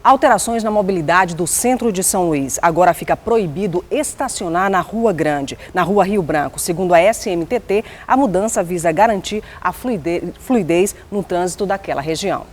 Alterações na mobilidade do centro de São Luís. Agora fica proibido estacionar na Rua Grande, na Rua Rio Branco. Segundo a SMTT, a mudança visa garantir a fluidez no trânsito daquela região.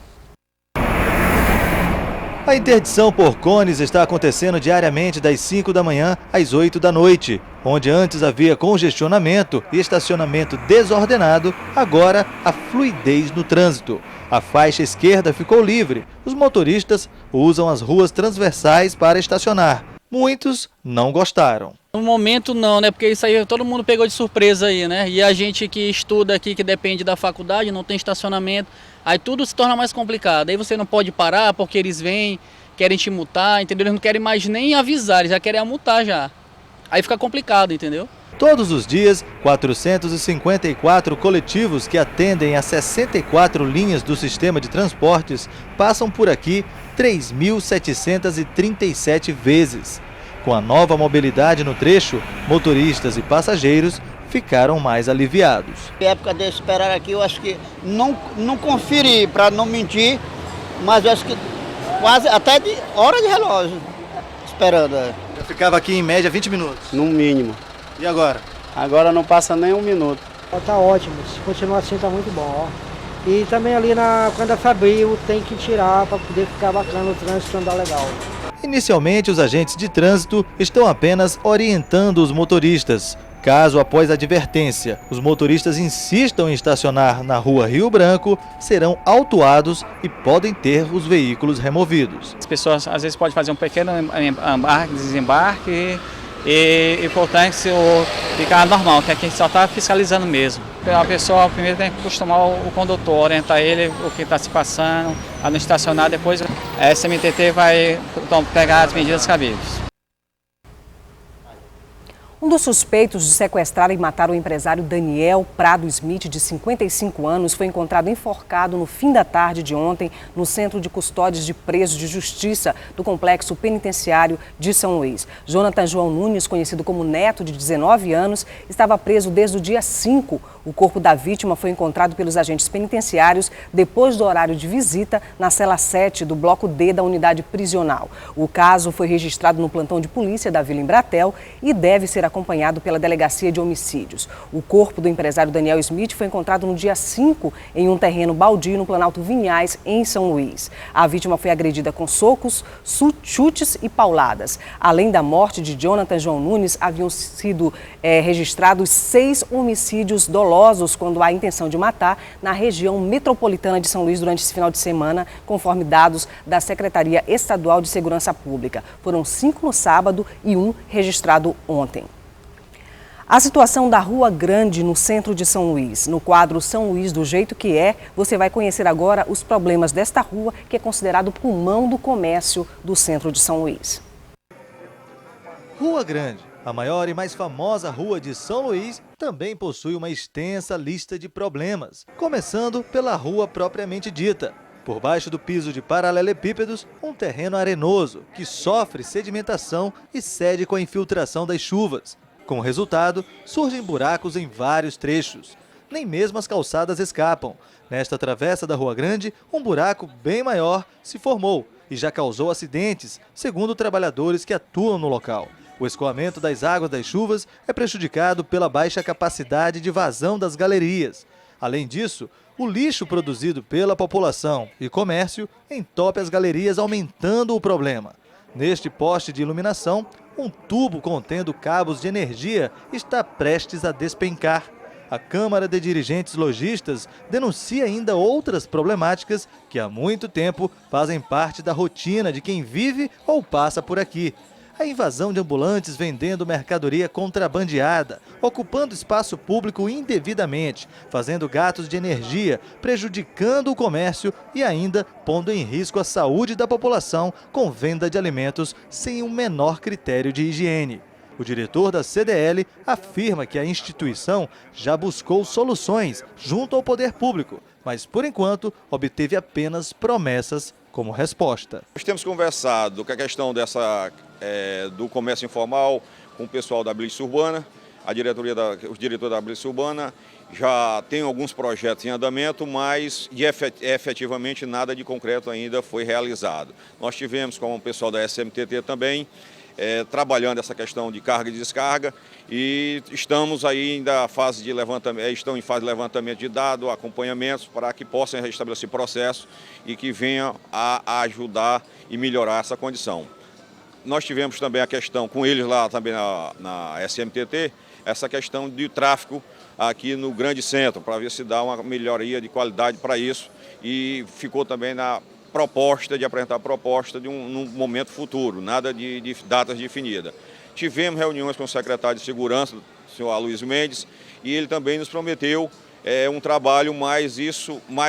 A interdição por cones está acontecendo diariamente das 5 da manhã às 8 da noite. Onde antes havia congestionamento e estacionamento desordenado, agora há fluidez no trânsito. A faixa esquerda ficou livre. Os motoristas usam as ruas transversais para estacionar. Muitos não gostaram. No momento não, né? Porque isso aí todo mundo pegou de surpresa aí, né? E a gente que estuda aqui, que depende da faculdade, não tem estacionamento, aí tudo se torna mais complicado. Aí você não pode parar porque eles vêm, querem te multar, entendeu? Eles não querem mais nem avisar, eles já querem multar já. Aí fica complicado, entendeu? Todos os dias, 454 coletivos que atendem a 64 linhas do sistema de transportes passam por aqui 3.737 vezes. Com a nova mobilidade no trecho, motoristas e passageiros ficaram mais aliviados. Na época de esperar aqui, eu acho que não conferi, para não mentir, mas eu acho que quase até de hora de relógio esperando. Já ficava aqui em média 20 minutos? No mínimo. E agora? Agora não passa nem um minuto. Tá ótimo, se continuar assim tá muito bom, ó. E também ali quando é Fabril tem que tirar para poder ficar bacana o trânsito andar legal. Inicialmente, os agentes de trânsito estão apenas orientando os motoristas. Caso, após advertência, os motoristas insistam em estacionar na Rua Rio Branco, serão autuados e podem ter os veículos removidos. As pessoas às vezes podem fazer um pequeno embarque, desembarque e importante ficar normal, que aqui a gente só está fiscalizando mesmo. A pessoa primeiro tem que acostumar o condutor, orientar ele o que está se passando, a não estacionar, depois a SMTT vai pegar as medidas cabíveis. Um dos suspeitos de sequestrar e matar o empresário Daniel Prado Smith, de 55 anos, foi encontrado enforcado no fim da tarde de ontem no Centro de Custódias de Presos de Justiça do Complexo Penitenciário de São Luís. Jonathan João Nunes, conhecido como Neto, de 19 anos, estava preso desde o dia 5. O corpo da vítima foi encontrado pelos agentes penitenciários depois do horário de visita na cela 7 do bloco D da unidade prisional. O caso foi registrado no plantão de polícia da Vila Embratel e deve ser acompanhado pela Delegacia de Homicídios. O corpo do empresário Daniel Smith foi encontrado no dia 5 em um terreno baldio no Planalto Vinhais, em São Luís. A vítima foi agredida com socos, chutes e pauladas. Além da morte de Jonathan João Nunes, haviam sido registrados 6 homicídios dolosos quando há intenção de matar na região metropolitana de São Luís durante esse final de semana, conforme dados da Secretaria Estadual de Segurança Pública. Foram 5 no sábado e 1 registrado ontem. A situação da Rua Grande, no centro de São Luís. No quadro São Luís do Jeito que É, você vai conhecer agora os problemas desta rua, que é considerado o pulmão do comércio do centro de São Luís. Rua Grande, a maior e mais famosa rua de São Luís, também possui uma extensa lista de problemas, começando pela rua propriamente dita. Por baixo do piso de paralelepípedos, um terreno arenoso, que sofre sedimentação e cede com a infiltração das chuvas. Com o resultado, surgem buracos em vários trechos. Nem mesmo as calçadas escapam. Nesta travessa da Rua Grande, um buraco bem maior se formou e já causou acidentes, segundo trabalhadores que atuam no local. O escoamento das águas das chuvas é prejudicado pela baixa capacidade de vazão das galerias. Além disso, o lixo produzido pela população e comércio entope as galerias, aumentando o problema. Neste poste de iluminação, um tubo contendo cabos de energia está prestes a despencar. A Câmara de Dirigentes Lojistas denuncia ainda outras problemáticas que há muito tempo fazem parte da rotina de quem vive ou passa por aqui. A invasão de ambulantes vendendo mercadoria contrabandeada, ocupando espaço público indevidamente, fazendo gastos de energia, prejudicando o comércio e ainda pondo em risco a saúde da população com venda de alimentos sem o menor critério de higiene. O diretor da CDL afirma que a instituição já buscou soluções junto ao poder público, mas, por enquanto, obteve apenas promessas como resposta. Nós temos conversado com a questão do comércio informal com o pessoal da Blitz Urbana, os diretores da Blitz Urbana já tem alguns projetos em andamento, mas efetivamente nada de concreto ainda foi realizado. Nós tivemos com o pessoal da SMTT também, trabalhando essa questão de carga e descarga, e estamos aí ainda fase de levantamento, estão em fase de levantamento de dados, acompanhamentos, para que possam restabelecer processo e que venham a ajudar e melhorar essa condição. Nós tivemos também a questão com eles lá também na SMTT, essa questão de tráfego aqui no grande centro, para ver se dá uma melhoria de qualidade para isso, e ficou também na proposta de apresentar a proposta num momento futuro, nada de datas definidas. Tivemos reuniões com o secretário de Segurança, o senhor Aloysio Mendes, e ele também nos prometeu um trabalho mais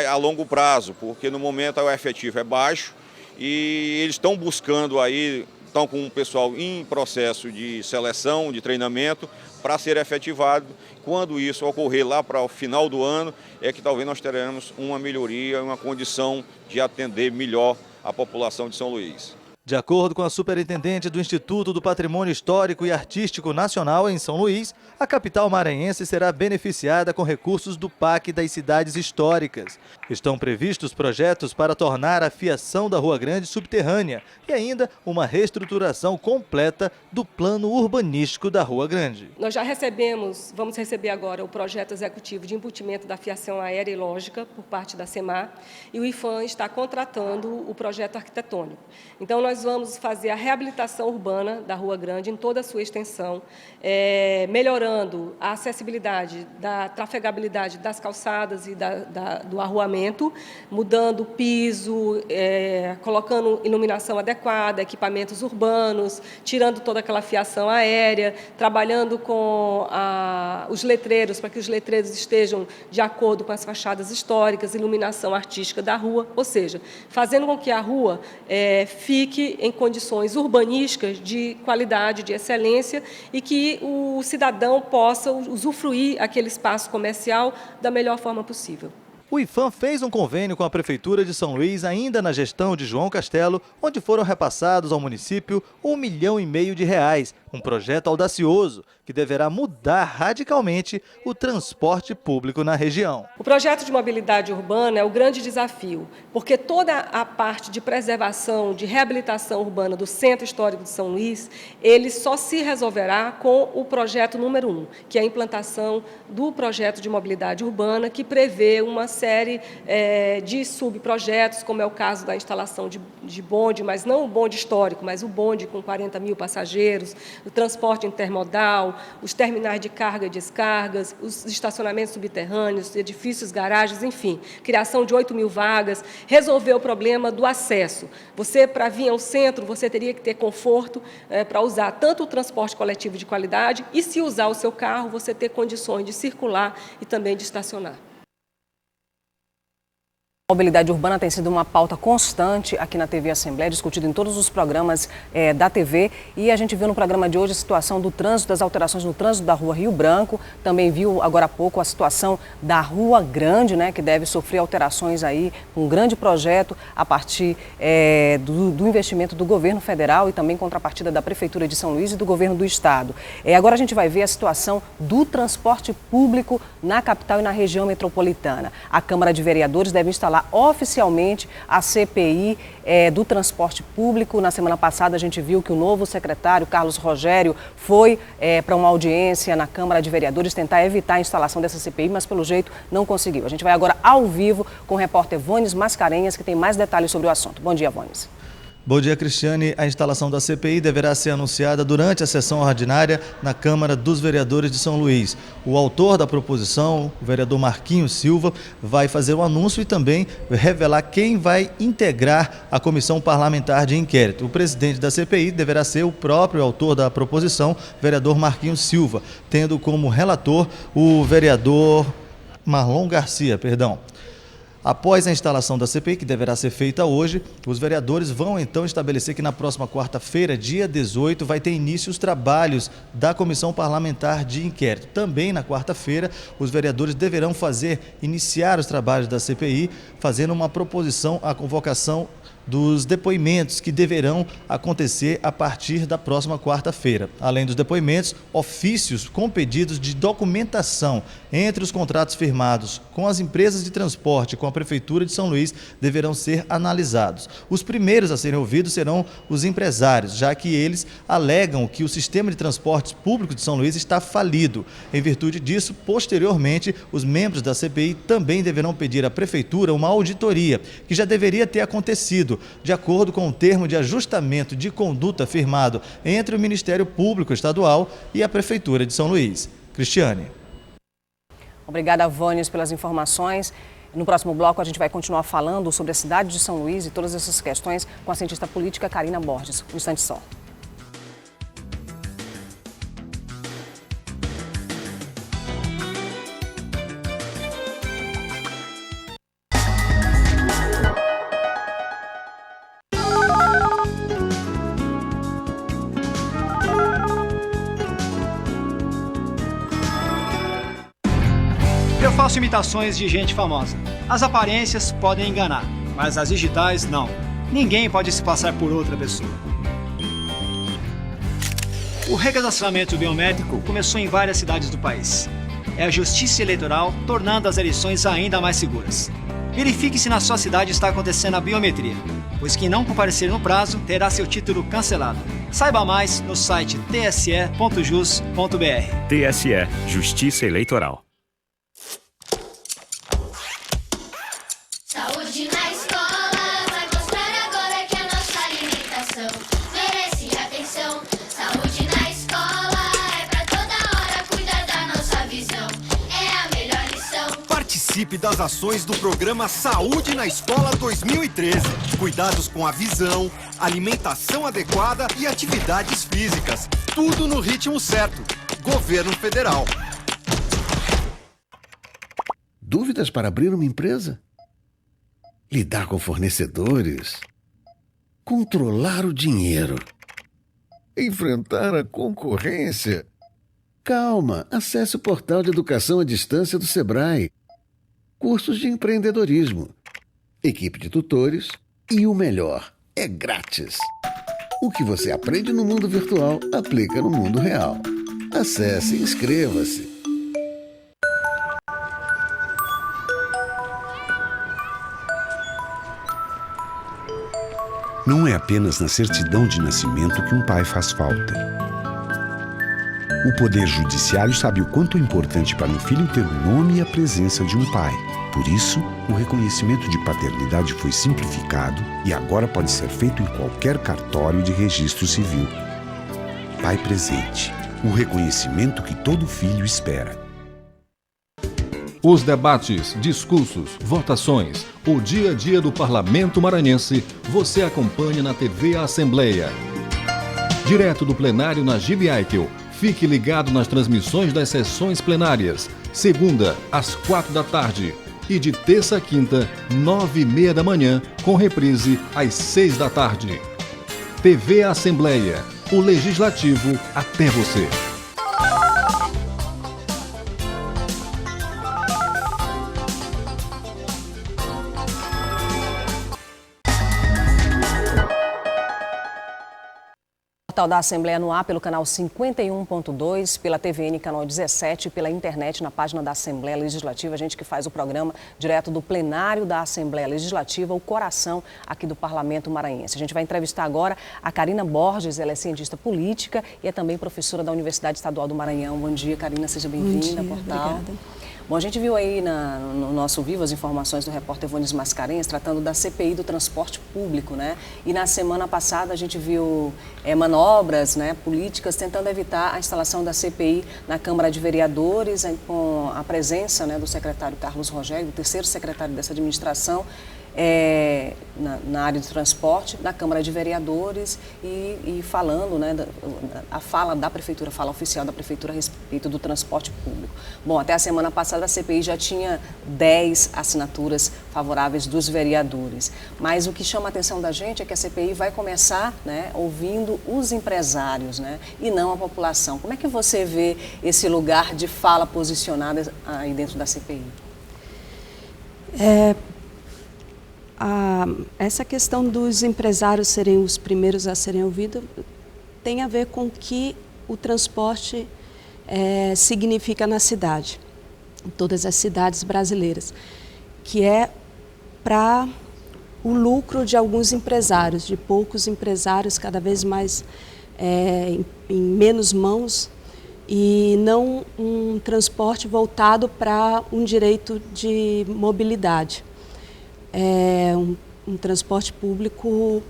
a longo prazo, porque no momento o efetivo é baixo e eles estão buscando aí, estão com o pessoal em processo de seleção, de treinamento, para ser efetivado. Quando isso ocorrer lá para o final do ano, é que talvez nós teremos uma melhoria, uma condição de atender melhor a população de São Luís. De acordo com a superintendente do Instituto do Patrimônio Histórico e Artístico Nacional em São Luís, a capital maranhense será beneficiada com recursos do PAC das cidades históricas. Estão previstos projetos para tornar a fiação da Rua Grande subterrânea e ainda uma reestruturação completa do plano urbanístico da Rua Grande. Nós já vamos receber agora o projeto executivo de embutimento da fiação aérea e lógica por parte da SEMAR, e o IPHAN está contratando o projeto arquitetônico. Então, nós vamos fazer a reabilitação urbana da Rua Grande em toda a sua extensão, melhorando a acessibilidade, da trafegabilidade das calçadas e do arruamento, mudando o piso, colocando iluminação adequada, equipamentos urbanos, tirando toda aquela fiação aérea, trabalhando com os letreiros, para que os letreiros estejam de acordo com as fachadas históricas, iluminação artística da rua, ou seja, fazendo com que a rua fique em condições urbanísticas de qualidade, de excelência, e que o cidadão possa usufruir aquele espaço comercial da melhor forma possível. O IPHAN fez um convênio com a Prefeitura de São Luís ainda na gestão de João Castelo, onde foram repassados ao município R$1,5 milhão, um projeto audacioso que deverá mudar radicalmente o transporte público na região. O projeto de mobilidade urbana é o grande desafio, porque toda a parte de preservação, de reabilitação urbana do Centro Histórico de São Luís, ele só se resolverá com o projeto número 1, que é a implantação do projeto de mobilidade urbana, que prevê uma série de subprojetos, como é o caso da instalação de bonde, mas não o bonde histórico, mas o bonde com 40 mil passageiros, o transporte intermodal, os terminais de carga e descargas, os estacionamentos subterrâneos, edifícios, garagens, enfim, criação de 8 mil vagas, resolver o problema do acesso. Você, para vir ao centro, você teria que ter conforto para usar tanto o transporte coletivo de qualidade e, se usar o seu carro, você ter condições de circular e também de estacionar. A mobilidade urbana tem sido uma pauta constante aqui na TV Assembleia, discutida em todos os programas da TV. E a gente viu no programa de hoje a situação do trânsito, das alterações no trânsito da Rua Rio Branco. Também viu agora há pouco a situação da Rua Grande, né, que deve sofrer alterações aí, um grande projeto a partir do investimento do governo federal e também contrapartida da Prefeitura de São Luís e do governo do estado. Agora a gente vai ver a situação do transporte público na capital e na região metropolitana. A Câmara de Vereadores deve instalar oficialmente a CPI do transporte público. Na semana passada a gente viu que o novo secretário, Carlos Rogério, foi para uma audiência na Câmara de Vereadores tentar evitar a instalação dessa CPI, mas pelo jeito não conseguiu. A gente vai agora ao vivo com o repórter Vones Mascarenhas, que tem mais detalhes sobre o assunto. Bom dia, Vones. Bom dia, Cristiane. A instalação da CPI deverá ser anunciada durante a sessão ordinária na Câmara dos Vereadores de São Luís. O autor da proposição, o vereador Marquinhos Silva, vai fazer o anúncio e também revelar quem vai integrar a comissão parlamentar de inquérito. O presidente da CPI deverá ser o próprio autor da proposição, vereador Marquinhos Silva, tendo como relator o vereador Marlon Garcia, Após a instalação da CPI, que deverá ser feita hoje, os vereadores vão então estabelecer que na próxima quarta-feira, dia 18, vai ter início os trabalhos da Comissão Parlamentar de Inquérito. Também na quarta-feira, os vereadores deverão iniciar os trabalhos da CPI, fazendo uma proposição à convocação dos depoimentos que deverão acontecer a partir da próxima quarta-feira. Além dos depoimentos, ofícios com pedidos de documentação entre os contratos firmados com as empresas de transporte e com a Prefeitura de São Luís deverão ser analisados. Os primeiros a serem ouvidos serão os empresários, já que eles alegam que o sistema de transportes público de São Luís está falido. Em virtude disso, posteriormente, os membros da CPI também deverão pedir à Prefeitura uma auditoria, que já deveria ter acontecido, de acordo com o termo de ajustamento de conduta firmado entre o Ministério Público Estadual e a Prefeitura de São Luís. Cristiane. Obrigada, Vânios, pelas informações. No próximo bloco, a gente vai continuar falando sobre a cidade de São Luís e todas essas questões com a cientista política Karina Borges. Um instante só. Eu faço imitações de gente famosa. As aparências podem enganar, mas as digitais não. Ninguém pode se passar por outra pessoa. O recadastramento biométrico começou em várias cidades do país. É a Justiça Eleitoral tornando as eleições ainda mais seguras. Verifique se na sua cidade está acontecendo a biometria, pois quem não comparecer no prazo terá seu título cancelado. Saiba mais no site tse.jus.br. TSE, Justiça Eleitoral. Saúde na escola vai mostrar agora que a nossa alimentação merece atenção. Saúde na escola é pra toda hora cuidar da nossa visão. É a melhor lição. Participe das ações do programa Saúde na Escola 2013. Cuidados com a visão, alimentação adequada e atividades físicas. Tudo no ritmo certo. Governo Federal. Dúvidas para abrir uma empresa? Lidar com fornecedores? Controlar o dinheiro? Enfrentar a concorrência? Calma, acesse o portal de educação à distância do Sebrae. Cursos de empreendedorismo, equipe de tutores e o melhor, é grátis. O que você aprende no mundo virtual, aplica no mundo real. Acesse e inscreva-se. Não é apenas na certidão de nascimento que um pai faz falta. O Poder Judiciário sabe o quanto é importante para um filho ter o nome e a presença de um pai. Por isso, o reconhecimento de paternidade foi simplificado e agora pode ser feito em qualquer cartório de registro civil. Pai presente, o reconhecimento que todo filho espera. Os debates, discursos, votações, o dia a dia do Parlamento Maranhense, você acompanha na TV Assembleia. Direto do plenário na Gibi Eichel. Fique ligado nas transmissões das sessões plenárias, segunda às 4 da tarde e de terça a quinta, 9h30 da manhã, com reprise às 6 da tarde. TV Assembleia, o Legislativo até você. Portal da Assembleia no ar pelo canal 51.2, pela TVN canal 17 e pela internet na página da Assembleia Legislativa. A gente que faz o programa direto do plenário da Assembleia Legislativa, o coração aqui do Parlamento Maranhense. A gente vai entrevistar agora a Karina Borges, ela é cientista política e é também professora da Universidade Estadual do Maranhão. Bom dia, Karina, seja bem-vinda ao Portal. Obrigada. Bom, a gente viu aí no nosso Vivo as informações do repórter Vânios Mascarenhas tratando da CPI do transporte público, né? E na semana passada a gente viu manobras, né, políticas tentando evitar a instalação da CPI na Câmara de Vereadores, com a presença, né, do secretário Carlos Rogério, do terceiro secretário dessa administração, na área de transporte, na Câmara de Vereadores e falando, né, a fala da Prefeitura, a fala oficial da Prefeitura a respeito do transporte público. Bom, até a semana passada a CPI já tinha 10 assinaturas favoráveis dos vereadores, mas o que chama a atenção da gente é que a CPI vai começar, né, ouvindo os empresários, né, e não a população. Como é que você vê esse lugar de fala posicionada aí dentro da CPI? essa questão dos empresários serem os primeiros a serem ouvidos tem a ver com o que o transporte significa na cidade, em todas as cidades brasileiras, que é para o lucro de alguns empresários, de poucos empresários, cada vez mais em menos mãos, e não um transporte voltado para um direito de mobilidade. Um transporte público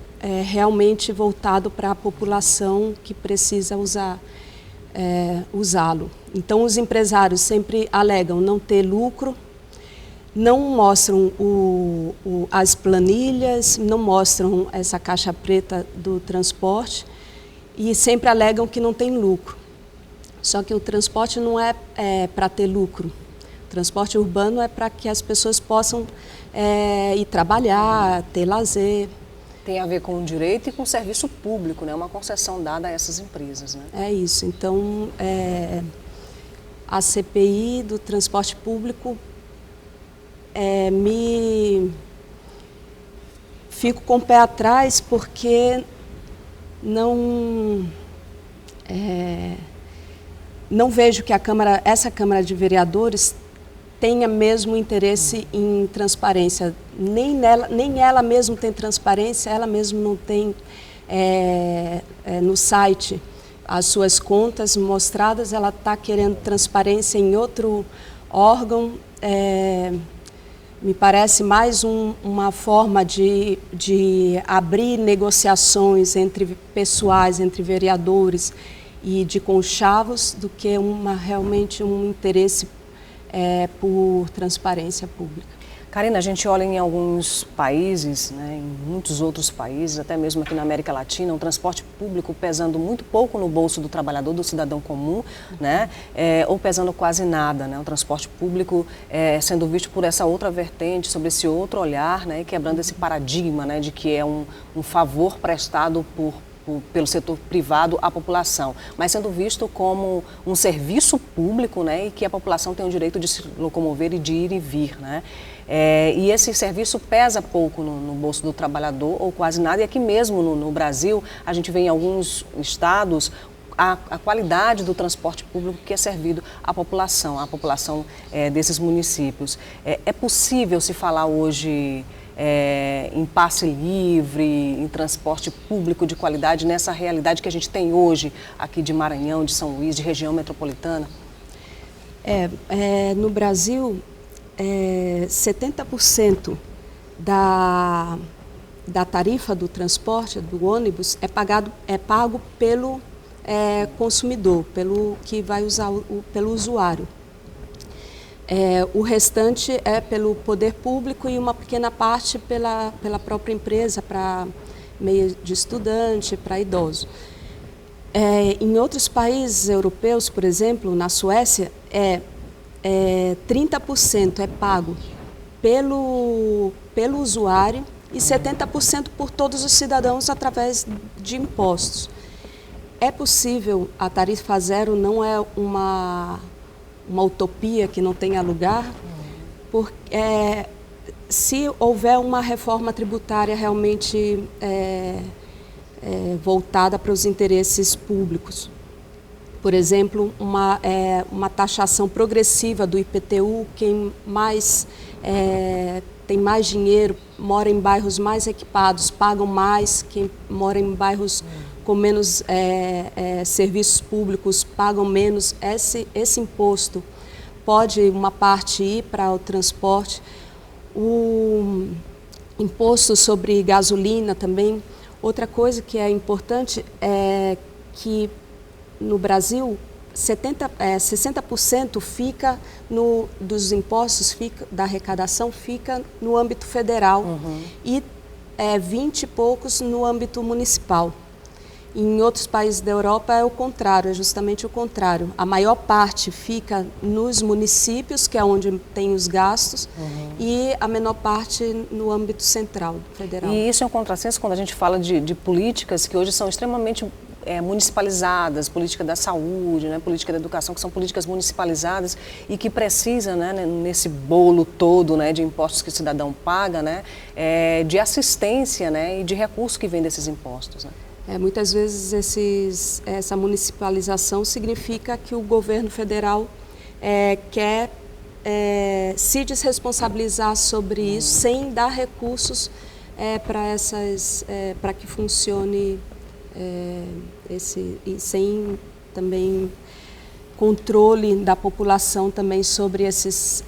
realmente voltado para a população que precisa usá-lo. Então, os empresários sempre alegam não ter lucro, não mostram as planilhas, não mostram essa caixa preta do transporte e sempre alegam que não tem lucro. Só que o transporte não é para ter lucro. O transporte urbano é para que as pessoas possam ir trabalhar, ter lazer. Tem a ver com o direito e com o serviço público, né? Uma concessão dada a essas empresas, né? É isso. Então, a CPI do transporte público fico com o pé atrás porque não vejo que essa Câmara de Vereadores tenha mesmo interesse em transparência. Nem ela mesma tem transparência, ela mesma não tem no site as suas contas mostradas, ela está querendo transparência em outro órgão. Me parece mais uma forma de abrir negociações pessoais entre vereadores e de conchavos do que realmente um interesse por transparência pública. Karina, a gente olha em alguns países, né, em muitos outros países, até mesmo aqui na América Latina, um transporte público pesando muito pouco no bolso do trabalhador, do cidadão comum, né, ou pesando quase nada, né, o transporte público sendo visto por essa outra vertente, sobre esse outro olhar, né, quebrando esse paradigma, né, de que é um favor prestado pelo setor privado à população, mas sendo visto como um serviço público, né, e que a população tem o direito de se locomover e de ir e vir, né? E esse serviço pesa pouco no bolso do trabalhador, ou quase nada, e aqui mesmo no Brasil, a gente vê em alguns estados a qualidade do transporte público que é servido à população desses municípios. É possível se falar hoje em passe livre, em transporte público de qualidade, nessa realidade que a gente tem hoje aqui de Maranhão, de São Luís, de região metropolitana? No Brasil, 70% da tarifa do transporte, do ônibus, é pago pelo consumidor, pelo que vai usar, pelo usuário. O restante é pelo poder público e uma pequena parte pela própria empresa, para meio de estudante, para idoso. Em outros países europeus, por exemplo, na Suécia, 30% é pago pelo usuário e 70% por todos os cidadãos através de impostos. É possível, a tarifa zero não é uma utopia que não tenha lugar, porque se houver uma reforma tributária realmente voltada para os interesses públicos. Por exemplo, uma taxação progressiva do IPTU, quem tem mais dinheiro, mora em bairros mais equipados, pagam mais, quem mora em bairros com menos serviços públicos pagam menos. Esse imposto pode, uma parte, ir para o transporte. O imposto sobre gasolina também. Outra coisa que é importante é que no Brasil 60% fica dos impostos, da arrecadação, fica no âmbito federal, e 20 e poucos no âmbito municipal. Em outros países da Europa é o contrário, é justamente o contrário. A maior parte fica nos municípios, que é onde tem os gastos, e a menor parte no âmbito central, federal. E isso é um contrassenso quando a gente fala de políticas que hoje são extremamente municipalizadas, política da saúde, né, política da educação, que são políticas municipalizadas e que precisa, né, nesse bolo todo, né, de impostos que o cidadão paga, né, de assistência, né, e de recursos que vem desses impostos. Né? Muitas vezes essa municipalização significa que o governo federal quer se desresponsabilizar sobre isso sem dar recursos para que funcione e sem também controle da população também sobre esses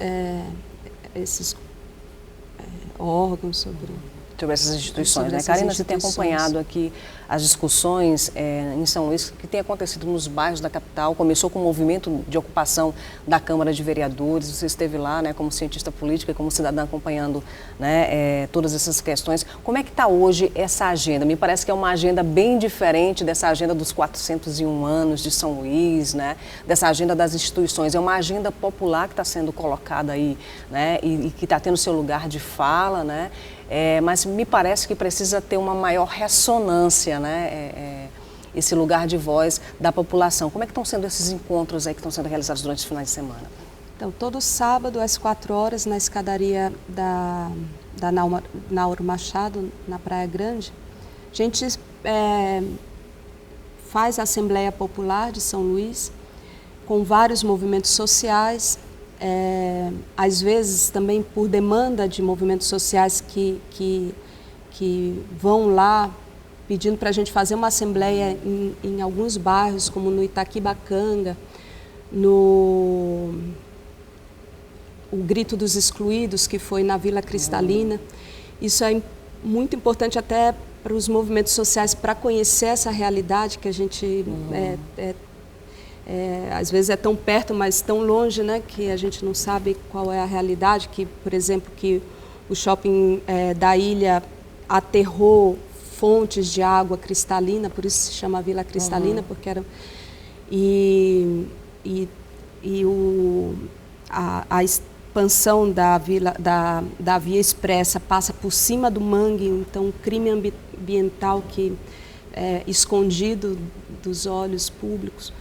órgãos, sobre essas instituições, né? Karina, você tem acompanhado aqui as discussões em São Luís que tem acontecido nos bairros da capital. Começou com o movimento de ocupação da Câmara de Vereadores. Você esteve lá, né, como cientista política e como cidadã acompanhando, né, todas essas questões. Como é que está hoje essa agenda? Me parece que é uma agenda bem diferente dessa agenda dos 401 anos de São Luís, né, dessa agenda das instituições. É uma agenda popular que está sendo colocada aí, né, e que está tendo seu lugar de fala, né? Mas me parece que precisa ter uma maior ressonância, né, esse lugar de voz da população. Como é que estão sendo esses encontros aí que estão sendo realizados durante os finais de semana? Então, todo sábado, às 4 horas, na escadaria da Nauro Machado, na Praia Grande, a gente faz a Assembleia Popular de São Luís, com vários movimentos sociais, às vezes também por demanda de movimentos sociais que vão lá pedindo para a gente fazer uma assembleia em alguns bairros, como no Itaquibacanga, o Grito dos Excluídos, que foi na Vila Cristalina. Isso é muito importante até para os movimentos sociais, para conhecer essa realidade que a gente às vezes é tão perto, mas tão longe, né, que a gente não sabe qual é a realidade, que, por exemplo, que o shopping da ilha aterrou fontes de água cristalina, por isso se chama Vila Cristalina, porque era... a expansão da Via Expressa passa por cima do mangue, então o crime ambiental que é escondido dos olhos públicos.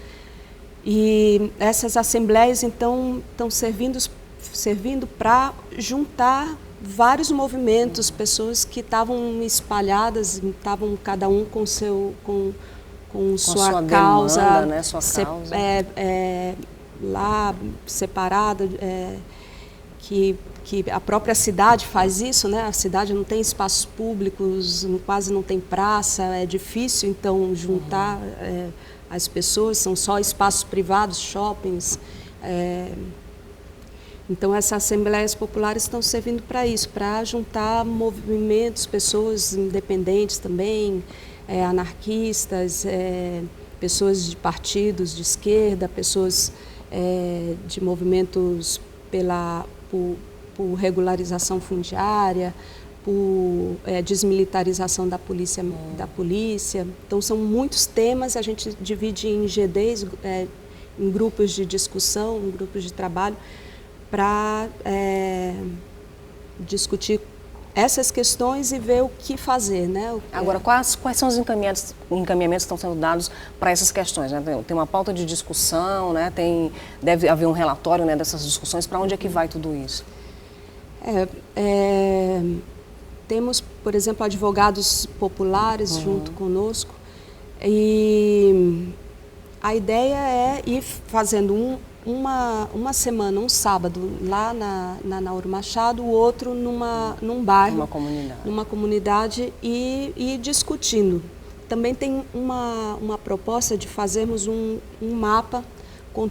E essas assembleias, então, estão servindo para juntar vários movimentos, pessoas que estavam espalhadas, estavam cada um com sua causa, demanda, né? Sua causa. Lá separada, que a própria cidade faz isso, né? A cidade não tem espaços públicos, quase não tem praça, é difícil, então, juntar... as pessoas, são só espaços privados, shoppings. Então, essas assembleias populares estão servindo para isso, para juntar movimentos, pessoas independentes também, anarquistas, pessoas de partidos de esquerda, pessoas de movimentos por regularização fundiária, por desmilitarização da polícia. Então, são muitos temas, a gente divide em GDs, em grupos de discussão, em grupos de trabalho, para discutir essas questões e ver o que fazer, né? Agora, quais são os encaminhamentos que estão sendo dados para essas questões? Né? Tem uma pauta de discussão, né? Deve haver um relatório, né, dessas discussões. Para onde é que vai tudo isso? Temos, por exemplo, advogados populares junto conosco, e a ideia é ir fazendo uma semana, um sábado lá na Nauro Machado, o outro num bairro, numa comunidade e discutindo. Também tem uma proposta de fazermos um mapa com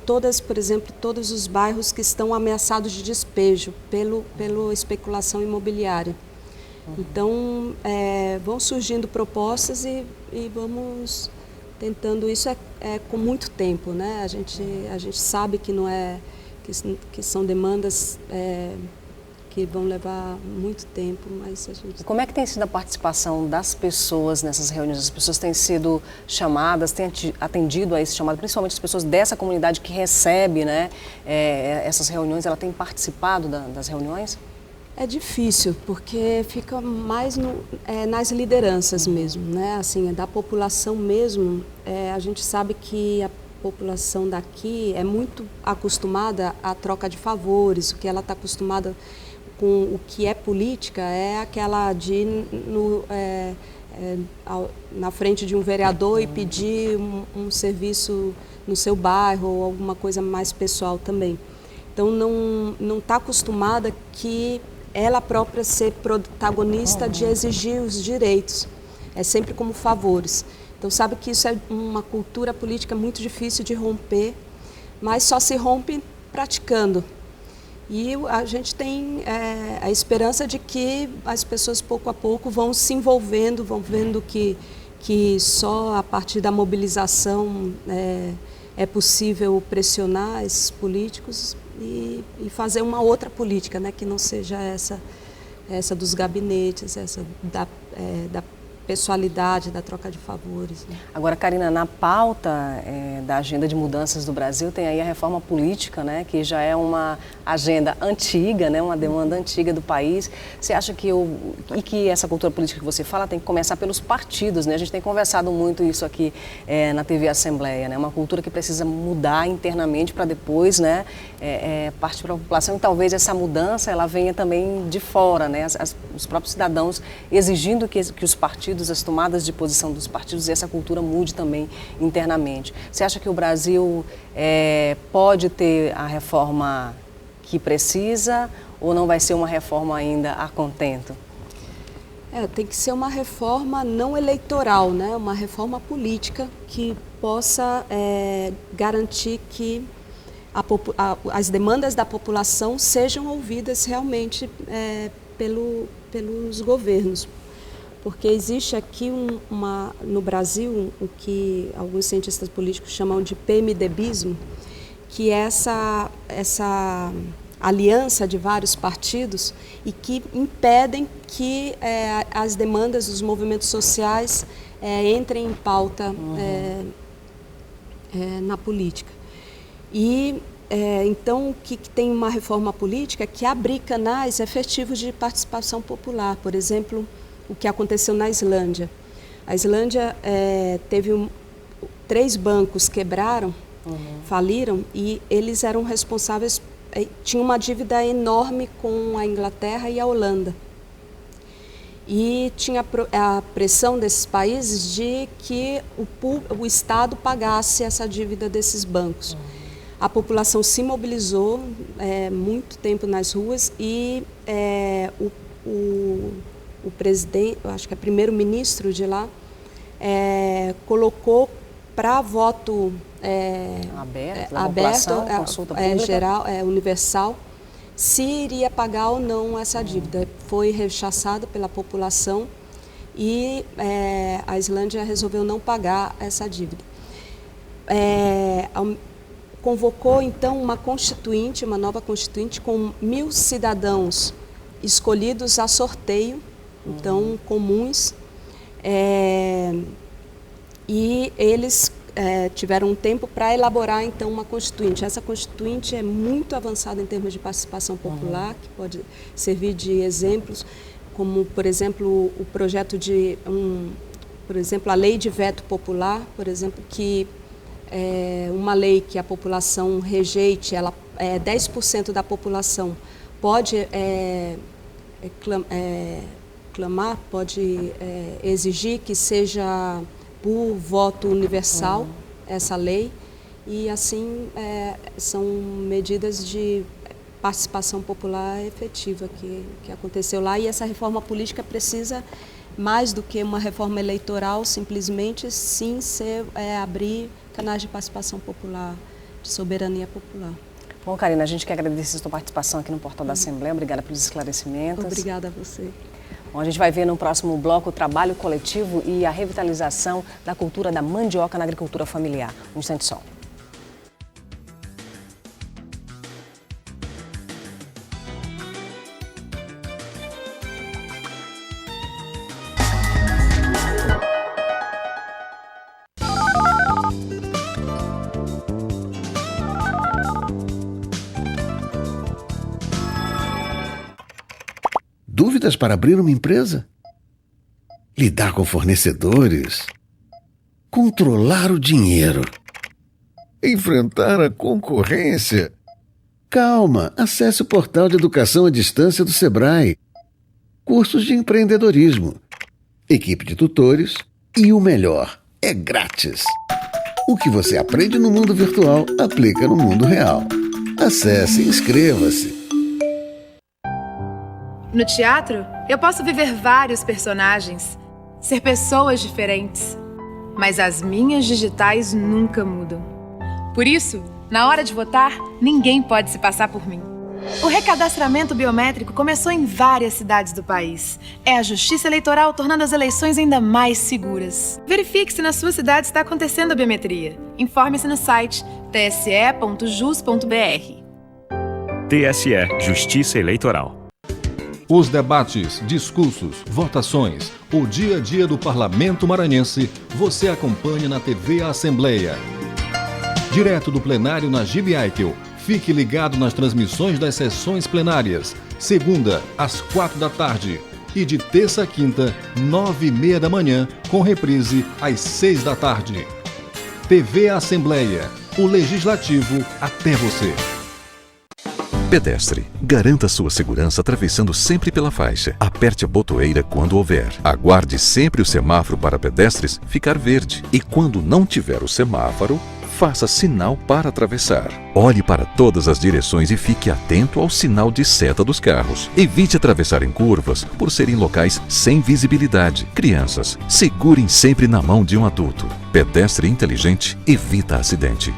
por exemplo, todos os bairros que estão ameaçados de despejo pela especulação imobiliária. Então, vão surgindo propostas e vamos tentando. Isso com muito tempo, né? A gente sabe que não que são demandas que vão levar muito tempo, mas a gente... Como é que tem sido a participação das pessoas nessas reuniões? As pessoas têm sido chamadas, têm atendido a esse chamado, principalmente as pessoas dessa comunidade que recebe, né, essas reuniões, ela tem participado das reuniões? É difícil, porque fica mais nas lideranças mesmo, né? Assim, da população mesmo. A gente sabe que a população daqui é muito acostumada à troca de favores. O que ela está acostumada com o que é política é aquela de ir na frente de um vereador e pedir um serviço no seu bairro ou alguma coisa mais pessoal também. Então, não está acostumada que ela própria ser protagonista de exigir os direitos. É sempre como favores. Então, sabe que isso é uma cultura política muito difícil de romper, mas só se rompe praticando. E a gente tem a esperança de que as pessoas, pouco a pouco, vão se envolvendo, vão vendo que só a partir da mobilização é possível pressionar esses políticos e fazer uma outra política, né, que não seja essa dos gabinetes, essa da pessoalidade, da troca de favores. Né? Agora, Karina, na pauta da agenda de mudanças do Brasil tem aí a reforma política, né, que já é uma agenda antiga, né, uma demanda antiga do país. Você acha que essa cultura política que você fala tem que começar pelos partidos, né? A gente tem conversado muito isso aqui na TV Assembleia, né? Uma cultura que precisa mudar internamente para depois, né, partir para a população, e talvez essa mudança ela venha também de fora, né? Os próprios cidadãos exigindo que os partidos, as tomadas de posição dos partidos, e essa cultura mude também internamente. Você acha que o Brasil pode ter a reforma que precisa ou não vai ser uma reforma ainda a contento? Tem que ser uma reforma não eleitoral, né? Uma reforma política que possa garantir que as demandas da população sejam ouvidas realmente pelos governos. Porque existe aqui no Brasil o que alguns cientistas políticos chamam de PMDBismo, que é essa aliança de vários partidos e que impedem que as demandas dos movimentos sociais entrem em pauta na política. E então o que tem uma reforma política é que abrir canais efetivos de participação popular, por exemplo, o que aconteceu na Islândia. A Islândia teve 3 bancos quebraram, faliram, e eles eram responsáveis, tinham uma dívida enorme com a Inglaterra e a Holanda. E tinha a pressão desses países de que o Estado pagasse essa dívida desses bancos. A população se mobilizou muito tempo nas ruas e o presidente, eu acho que é primeiro-ministro de lá, colocou para voto aberto consulta pública, geral, universal, se iria pagar ou não essa dívida. Foi rechaçado pela população e a Islândia resolveu não pagar essa dívida. Convocou então uma nova constituinte com 1.000 cidadãos escolhidos a sorteio, então comuns, e eles tiveram um tempo para elaborar então uma constituinte. Essa constituinte é muito avançada em termos de participação popular, que pode servir de exemplos, como por exemplo o projeto por exemplo a lei de veto popular, por exemplo, que uma lei que a população rejeite, 10% da população pode clamar, pode exigir que seja por voto universal essa lei, e assim são medidas de participação popular efetiva que aconteceu lá, e essa reforma política precisa, mais do que uma reforma eleitoral, simplesmente sim abrir canais de participação popular, de soberania popular. Bom, Karina, a gente quer agradecer a sua participação aqui no Portal da Assembleia. Obrigada pelos esclarecimentos. Obrigada a você. Bom, a gente vai ver no próximo bloco o trabalho coletivo e a revitalização da cultura da mandioca na agricultura familiar. Um instante só. Dúvidas para abrir uma empresa? Lidar com fornecedores? Controlar o dinheiro? Enfrentar a concorrência? Calma, acesse o portal de educação à distância do Sebrae. Cursos de empreendedorismo, equipe de tutores e o melhor, é grátis. O que você aprende no mundo virtual, aplica no mundo real. Acesse e inscreva-se. No teatro, eu posso viver vários personagens, ser pessoas diferentes, mas as minhas digitais nunca mudam. Por isso, na hora de votar, ninguém pode se passar por mim. O recadastramento biométrico começou em várias cidades do país. É a Justiça Eleitoral tornando as eleições ainda mais seguras. Verifique se na sua cidade está acontecendo a biometria. Informe-se no site tse.jus.br. TSE Justiça Eleitoral. Os debates, discursos, votações, o dia a dia do Parlamento Maranhense, você acompanha na TV Assembleia. Direto do plenário na Gibi Aitel. Fique ligado nas transmissões das sessões plenárias. Segunda, às 4 da tarde. E de terça a quinta, 9h30 da manhã, com reprise às 6 da tarde. TV Assembleia. O Legislativo até você. Pedestre, garanta sua segurança atravessando sempre pela faixa. Aperte a botoeira quando houver. Aguarde sempre o semáforo para pedestres ficar verde. E quando não tiver o semáforo, faça sinal para atravessar. Olhe para todas as direções e fique atento ao sinal de seta dos carros. Evite atravessar em curvas por serem locais sem visibilidade. Crianças, segurem sempre na mão de um adulto. Pedestre inteligente evita acidente.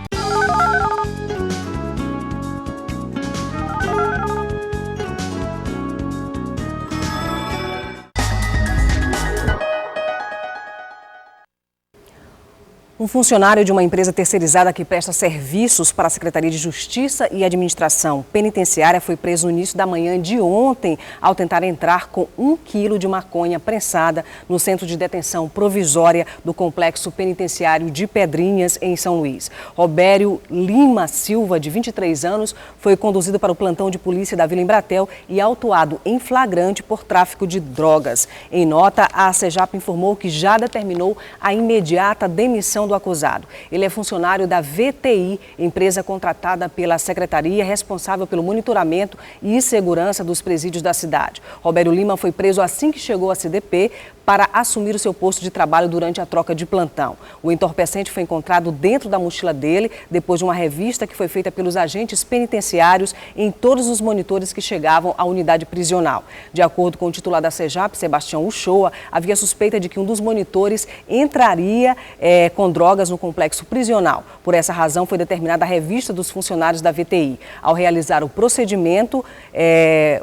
Um funcionário de uma empresa terceirizada que presta serviços para a Secretaria de Justiça e Administração Penitenciária foi preso no início da manhã de ontem ao tentar entrar com 1 quilo de maconha prensada no centro de detenção provisória do Complexo Penitenciário de Pedrinhas, em São Luís. Robério Lima Silva, de 23 anos, foi conduzido para o plantão de polícia da Vila Embratel e autuado em flagrante por tráfico de drogas. Em nota, a CEJAP informou que já determinou a imediata demissão do acusado. Ele é funcionário da VTI, empresa contratada pela Secretaria responsável pelo monitoramento e segurança dos presídios da cidade. Robério Lima foi preso assim que chegou à CDP para assumir o seu posto de trabalho durante a troca de plantão. O entorpecente foi encontrado dentro da mochila dele, depois de uma revista que foi feita pelos agentes penitenciários em todos os monitores que chegavam à unidade prisional. De acordo com o titular da CEJAP, Sebastião Uchoa, havia suspeita de que um dos monitores entraria com drogas no complexo prisional. Por essa razão, foi determinada a revista dos funcionários da VTI. Ao realizar o procedimento,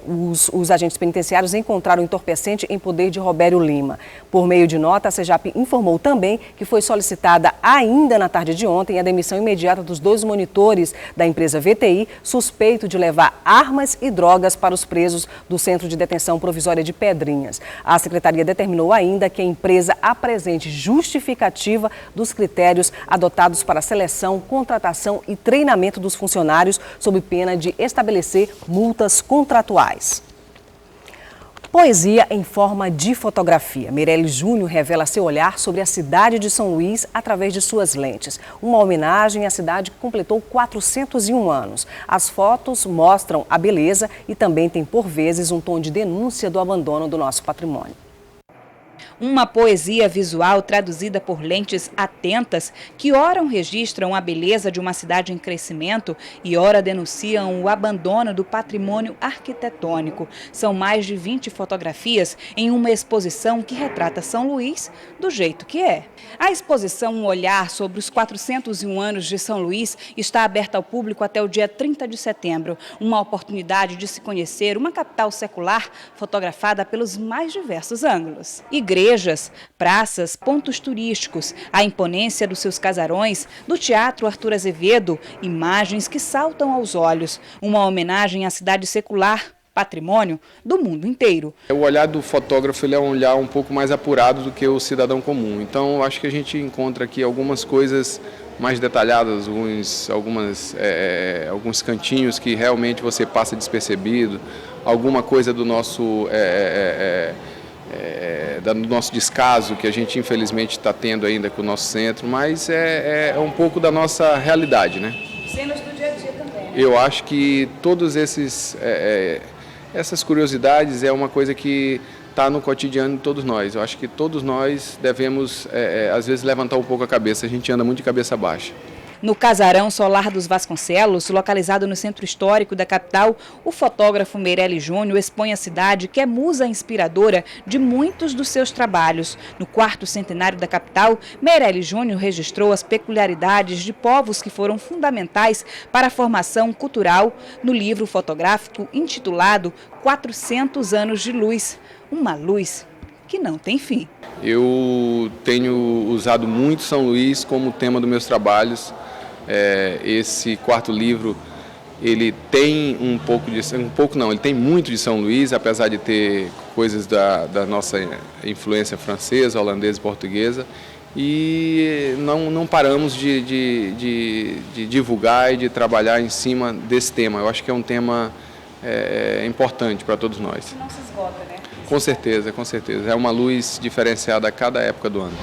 os agentes penitenciários encontraram o entorpecente em poder de Robério Lima. Por meio de nota, a CEJAP informou também que foi solicitada ainda na tarde de ontem a demissão imediata dos 2 monitores da empresa VTI, suspeito de levar armas e drogas para os presos do Centro de Detenção Provisória de Pedrinhas. A Secretaria determinou ainda que a empresa apresente justificativa dos critérios adotados para a seleção, contratação e treinamento dos funcionários, sob pena de estabelecer multas contratuais. Poesia em forma de fotografia. Meirelles Júnior revela seu olhar sobre a cidade de São Luís através de suas lentes. Uma homenagem à cidade que completou 401 anos. As fotos mostram a beleza e também tem, por vezes, um tom de denúncia do abandono do nosso patrimônio. Uma poesia visual traduzida por lentes atentas que ora registram a beleza de uma cidade em crescimento e ora denunciam o abandono do patrimônio arquitetônico. São mais de 20 fotografias em uma exposição que retrata São Luís do jeito que é. A exposição Um Olhar sobre os 401 anos de São Luís está aberta ao público até o dia 30 de setembro. Uma oportunidade de se conhecer uma capital secular fotografada pelos mais diversos ângulos. Igrejas, praças, pontos turísticos, a imponência dos seus casarões, do Teatro Arthur Azevedo, imagens que saltam aos olhos. Uma homenagem à cidade secular patrimônio do mundo inteiro. O olhar do fotógrafo ele é um olhar um pouco mais apurado do que o cidadão comum. Então, acho que a gente encontra aqui algumas coisas mais detalhadas, alguns cantinhos que realmente você passa despercebido, alguma coisa do nosso descaso que a gente infelizmente está tendo ainda com o nosso centro, mas é um pouco da nossa realidade, né? Cenas do dia a dia também, né? Eu acho que todos essas curiosidades é uma coisa que está no cotidiano de todos nós. Eu acho que todos nós devemos, às vezes, levantar um pouco a cabeça. A gente anda muito de cabeça baixa. No Casarão Solar dos Vasconcelos, localizado no centro histórico da capital, o fotógrafo Meirelles Júnior expõe a cidade que é musa inspiradora de muitos dos seus trabalhos. No 4º centenário da capital, Meirelles Júnior registrou as peculiaridades de povos que foram fundamentais para a formação cultural no livro fotográfico intitulado 400 anos de luz, uma luz que não tem fim. Eu tenho usado muito São Luís como tema dos meus trabalhos. Esse 4º livro, ele tem ele tem muito de São Luís, apesar de ter coisas da nossa influência francesa, holandesa e portuguesa. E não paramos de divulgar e de trabalhar em cima desse tema. Eu acho que é um tema importante para todos nós. Não se esgota, né? Com certeza, com certeza. É uma luz diferenciada a cada época do ano.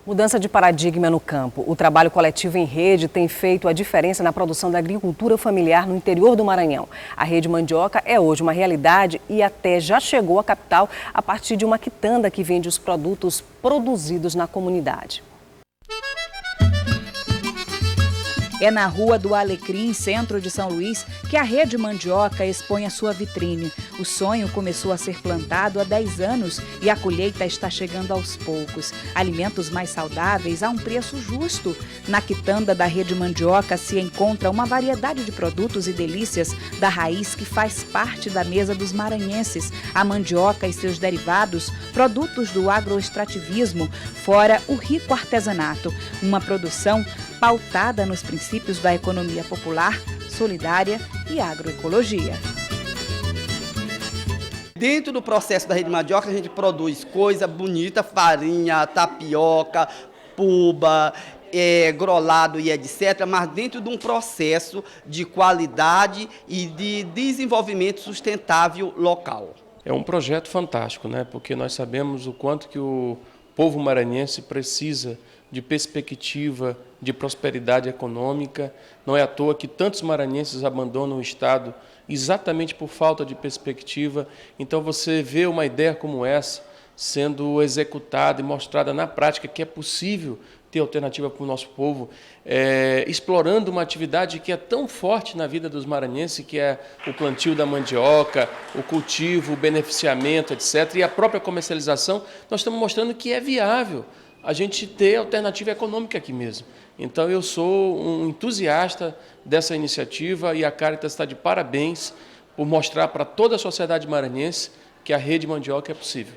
Mudança de paradigma no campo. O trabalho coletivo em rede tem feito a diferença na produção da agricultura familiar no interior do Maranhão. A Rede Mandioca é hoje uma realidade e até já chegou à capital a partir de uma quitanda que vende os produtos produzidos na comunidade. É na Rua do Alecrim, centro de São Luís, que a Rede Mandioca expõe a sua vitrine. O sonho começou a ser plantado há 10 anos e a colheita está chegando aos poucos. Alimentos mais saudáveis a um preço justo. Na quitanda da Rede Mandioca se encontra uma variedade de produtos e delícias da raiz que faz parte da mesa dos maranhenses. A mandioca e seus derivados, produtos do agroextrativismo, fora o rico artesanato. Uma produção pautada nos princípios da economia popular, solidária e agroecologia. Dentro do processo da Rede Mandioca, a gente produz coisa bonita, farinha, tapioca, puba, grolado e etc., mas dentro de um processo de qualidade e de desenvolvimento sustentável local. É um projeto fantástico, né? Porque nós sabemos o quanto que o povo maranhense precisa de perspectiva de prosperidade econômica. Não é à toa que tantos maranhenses abandonam o Estado exatamente por falta de perspectiva. Então você vê uma ideia como essa sendo executada e mostrada na prática que é possível ter alternativa para o nosso povo, explorando uma atividade que é tão forte na vida dos maranhenses, que é o plantio da mandioca, o cultivo, o beneficiamento, etc. E a própria comercialização, nós estamos mostrando que é viável a gente ter alternativa econômica aqui mesmo. Então eu sou um entusiasta dessa iniciativa e a Caritas está de parabéns por mostrar para toda a sociedade maranhense que a Rede Mandioca é possível.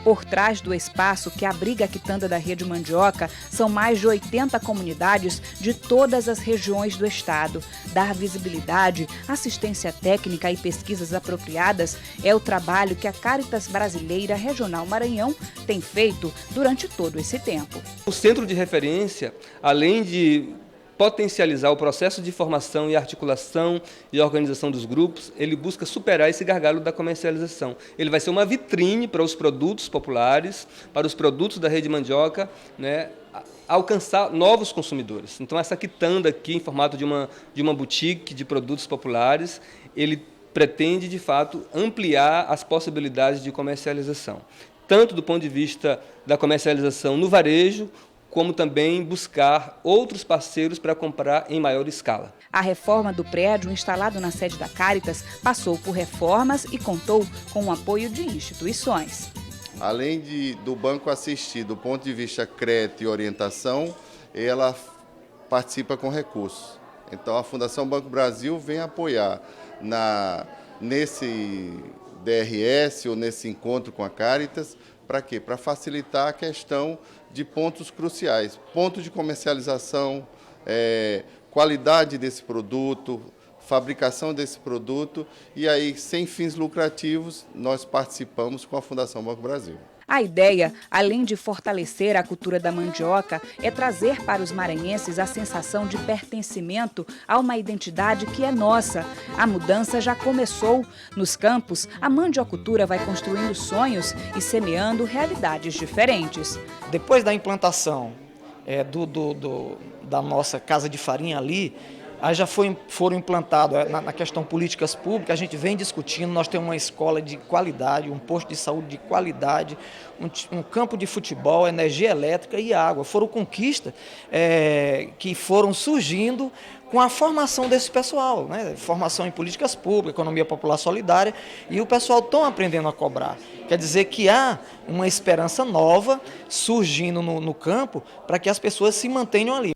Por trás do espaço que abriga a quitanda da Rede Mandioca, são mais de 80 comunidades de todas as regiões do estado. Dar visibilidade, assistência técnica e pesquisas apropriadas é o trabalho que a Caritas Brasileira Regional Maranhão tem feito durante todo esse tempo. O centro de referência, além de potencializar o processo de formação e articulação e organização dos grupos, ele busca superar esse gargalo da comercialização. Ele vai ser uma vitrine para os produtos populares, para os produtos da Rede Mandioca, né, alcançar novos consumidores. Então essa quitanda aqui, em formato de uma boutique de produtos populares, ele pretende, de fato, ampliar as possibilidades de comercialização, tanto do ponto de vista da comercialização no varejo, como também buscar outros parceiros para comprar em maior escala. A reforma do prédio instalado na sede da Caritas passou por reformas e contou com o apoio de instituições. Além do banco assistir do ponto de vista crédito e orientação, ela participa com recursos. Então a Fundação Banco Brasil vem apoiar nesse DRS ou nesse encontro com a Caritas, para quê? Para facilitar a questão de pontos cruciais, ponto de comercialização, qualidade desse produto, fabricação desse produto, e aí, sem fins lucrativos, nós participamos com a Fundação Banco Brasil. A ideia, além de fortalecer a cultura da mandioca, é trazer para os maranhenses a sensação de pertencimento a uma identidade que é nossa. A mudança já começou. Nos campos, a mandiocultura vai construindo sonhos e semeando realidades diferentes. Depois da implantação da nossa casa de farinha ali, aí já foram implantados, na questão políticas públicas, a gente vem discutindo, nós temos uma escola de qualidade, um posto de saúde de qualidade, um campo de futebol, energia elétrica e água. Foram conquistas que foram surgindo com a formação desse pessoal, né? Formação em políticas públicas, economia popular solidária, e o pessoal está aprendendo a cobrar. Quer dizer que há uma esperança nova surgindo no campo para que as pessoas se mantenham ali.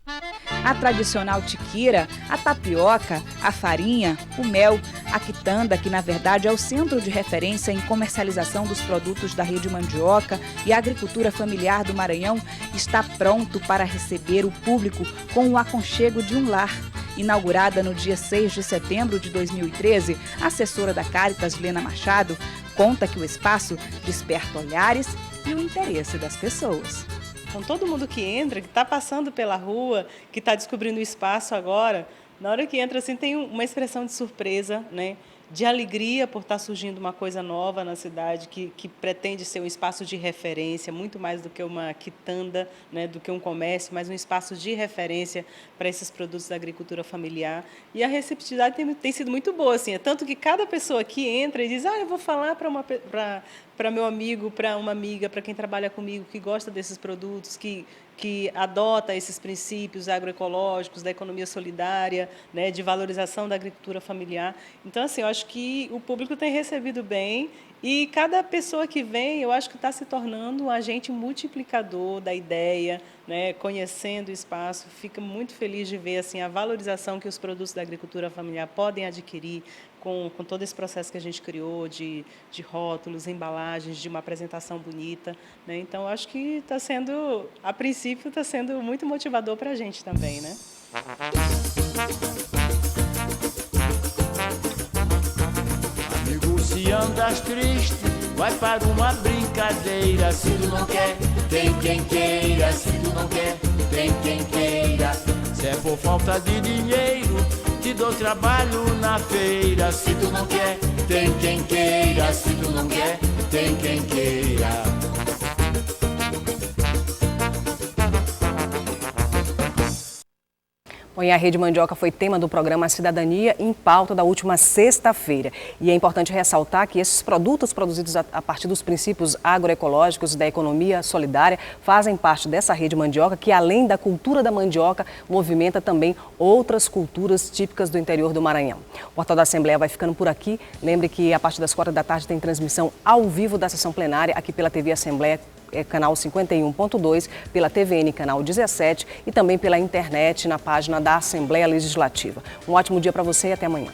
A tradicional tiquira, a tapioca, a farinha, o mel, a quitanda, que na verdade é o centro de referência em comercialização dos produtos da rede mandioca e a agricultura familiar do Maranhão, está pronto para receber o público com o aconchego de um lar. Inaugurada no dia 6 de setembro de 2013, a assessora da Caritas, Lena Machado, conta que o espaço desperta olhares e o interesse das pessoas. Então, todo mundo que entra, que está passando pela rua, que está descobrindo o espaço agora, na hora que entra, assim, tem uma expressão de surpresa, né? De alegria por estar surgindo uma coisa nova na cidade, que pretende ser um espaço de referência, muito mais do que uma quitanda, né? Do que um comércio, mas um espaço de referência para esses produtos da agricultura familiar. E a receptividade tem sido muito boa, assim, tanto que cada pessoa que entra e diz, eu vou falar para meu amigo, para uma amiga, para quem trabalha comigo, que gosta desses produtos, que adota esses princípios agroecológicos, da economia solidária, né, de valorização da agricultura familiar. Então, assim, eu acho que o público tem recebido bem e cada pessoa que vem, eu acho que está se tornando um agente multiplicador da ideia, né, conhecendo o espaço. Fica muito feliz de ver assim, a valorização que os produtos da agricultura familiar podem adquirir com todo esse processo que a gente criou de rótulos, embalagens, de uma apresentação bonita, né? Então, acho que está sendo, a princípio, está sendo muito motivador para a gente também, né? Amigo, se andas triste, vai para uma brincadeira. Se tu não quer, tem quem queira. Se tu não quer, tem quem queira. Se é por falta de dinheiro, te dou trabalho na feira. Se tu não quer, tem quem queira. Se tu não quer, tem quem queira. Bom, e a Rede Mandioca foi tema do programa Cidadania em Pauta da última sexta-feira. E é importante ressaltar que esses produtos produzidos a partir dos princípios agroecológicos da economia solidária fazem parte dessa Rede Mandioca, que além da cultura da mandioca, movimenta também outras culturas típicas do interior do Maranhão. O Portal da Assembleia vai ficando por aqui. Lembre que a partir das 4 da tarde tem transmissão ao vivo da sessão plenária aqui pela TV Assembleia, canal 51.2, pela TVN, canal 17 e também pela internet na página da Assembleia Legislativa. Um ótimo dia para você e até amanhã.